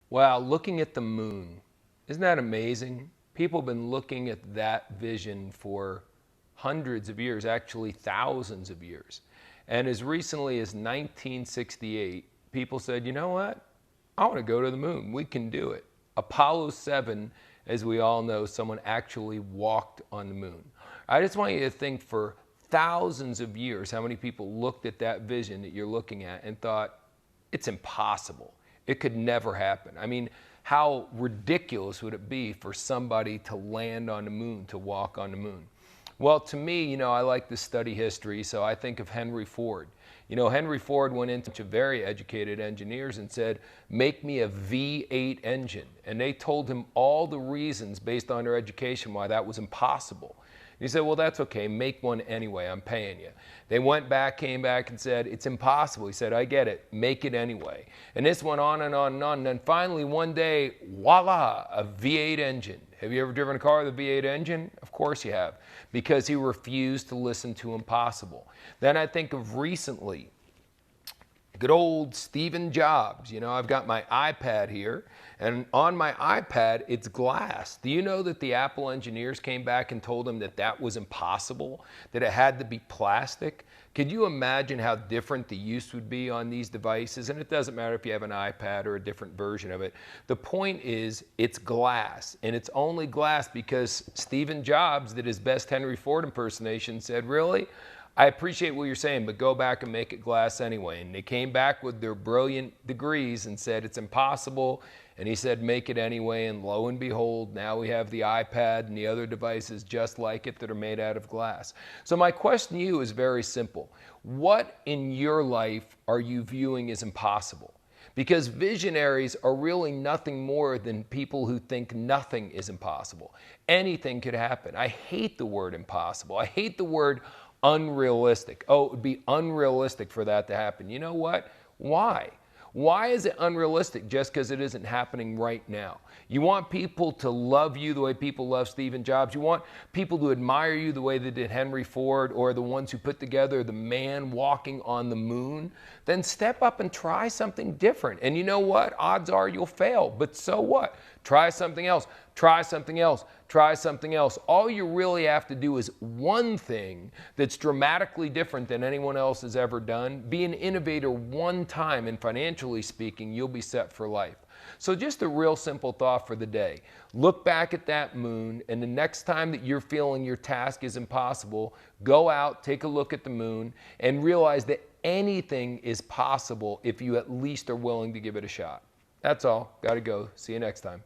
Wow, looking at the moon, isn't that amazing? People have been looking at that vision for hundreds of years, actually thousands of years. And as recently as 1968, people said, you know what? I want to go to the moon. We can do it. Apollo 7, as we all know, someone actually walked on the moon. I just want you to think for thousands of years how many people looked at that vision that you're looking at and thought, it's impossible. It could never happen. I mean, how ridiculous would it be for somebody to land on the moon, to walk on the moon? Well, to me, I like to study history, so I think of Henry Ford. Henry Ford went into very educated engineers and said, make me a V8 engine. And they told him all the reasons based on their education why that was impossible. He said, well, that's okay, make one anyway, I'm paying you. They went back, came back and said, it's impossible. He said, I get it, make it anyway. And this went on and on and on. And then finally one day, voila, a V8 engine. Have you ever driven a car with a V8 engine? Of course you have, because he refused to listen to impossible. Then I think of recently, good old Stephen Jobs. I've got my iPad here, and on my iPad, it's glass. Do you know that the Apple engineers came back and told him that that was impossible, that it had to be plastic? Could you imagine how different the use would be on these devices? And it doesn't matter if you have an iPad or a different version of it. The point is, it's glass, and it's only glass because Stephen Jobs did his best Henry Ford impersonation, said, really? I appreciate what you're saying, but go back and make it glass anyway. And they came back with their brilliant degrees and said it's impossible. And he said, make it anyway. And lo and behold, now we have the iPad and the other devices just like it that are made out of glass. So my question to you is very simple. What in your life are you viewing as impossible? Because visionaries are really nothing more than people who think nothing is impossible. Anything could happen. I hate the word impossible. I hate the word unrealistic. Oh, it would be unrealistic for that to happen. You know what? Why? Why is it unrealistic just because it isn't happening right now? You want people to love you the way people love Stephen Jobs. You want people to admire you the way they did Henry Ford or the ones who put together the man walking on the moon. Then step up and try something different. And you know what? Odds are you'll fail, but so what? Try something else. Try something else. Try something else. All you really have to do is one thing that's dramatically different than anyone else has ever done. Be an innovator one time, and financially speaking, you'll be set for life. So just a real simple thought for the day. Look back at that moon, and the next time that you're feeling your task is impossible, go out, take a look at the moon, and realize that anything is possible if you at least are willing to give it a shot. That's all. Got to go. See you next time.